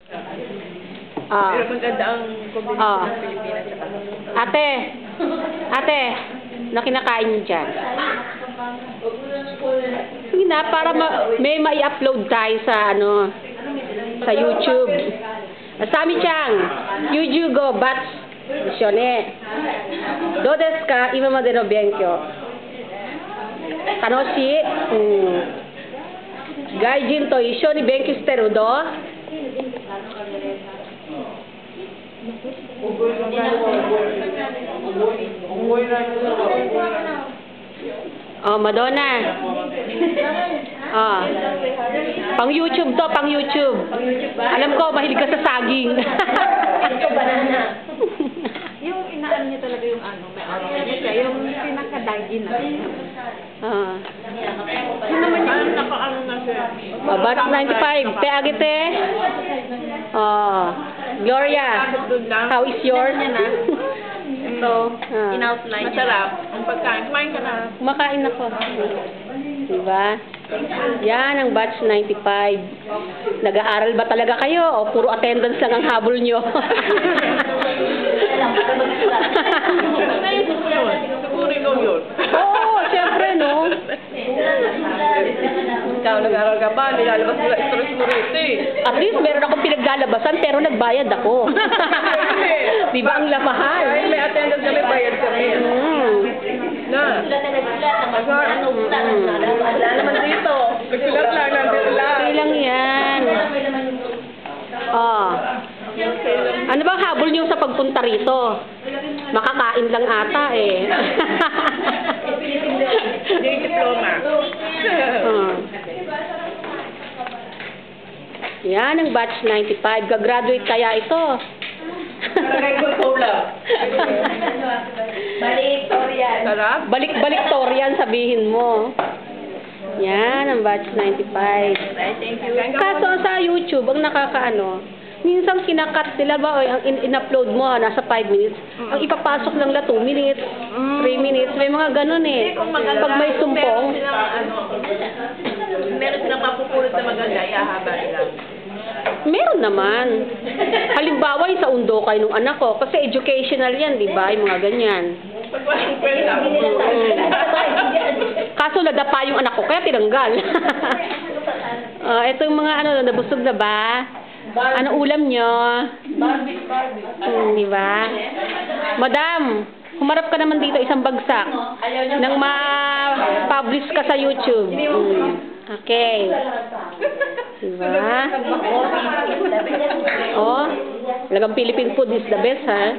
Pero maganda ang kombinasyon ng Pilipinas sa Ate, na kinakain niyo dyan? Sige na, para may mai-upload tayo sa, sa YouTube. Asami-chan, Yuju go, bats, shone. Do desu ka, imamade no benkyou? Tanoshi? Gaijin to issho ni benkyou shiteru do? Oh, Madonna. Oh. Pang YouTube to, pang YouTube. Alam ko, mahilig ka sa saging. Yung inaan niya talaga yung may araw niya. Yung pinaka-dagin na. Yun naman yung naka-ano na siya. Batch 95. Te agite. Gloria, how is yours? So, in-outline. Masarap. Ang pagkain. Kumain ka na. Kumakain ako. Diba? Yan ang batch 95. Nag-aaral ba talaga kayo? O puro attendance lang ang habol nyo? Siguro ikaw yun. Oo, syempre, no? Ikaw, nag-aaral ka ba? Nilalabas mo lang stress mo rito eh. At least meron akong pinaglalabasan pero nagbayad ako. Diba ang lamahal? Ay, may attendance kami, bayad kami. Na. Wala naman dito. Nagsulat lang, nandito lang. Okay lang yan. Ano bang habol niyo sa pagpunta rito? Makakain lang ata eh. Hindi diploma. Yan ang batch 95. Gagraduate kaya ito. Balik-Torian. Sarap? Balik-Torian sabihin mo. Yan ang batch 95. Thank you. Kaso sa YouTube, ang nakakaano, minsan kinakat nila ba, o ang in-upload mo, nasa 5 minutes, ang ipapasok lang la 2 minutes, 3 minutes, may mga ganun eh. Pag may sumpong, meron silang mapupulot na maganda, ihahaba nila. meron naman. Halimbawa, yung sa Undokay nung anak ko, kasi educational yan, di ba? Yung mga ganyan. Pag walang kwenta. Kaso nadapa yung anak ko, kaya tinanggal. Ito yung mga nabusog na ba? Ano ulam nyo? Di ba? Madam, humarap ka naman dito isang bagsak nang ma-publish ka sa YouTube. Okay. Diba? Oh, talagang Philippine food is the best, ha?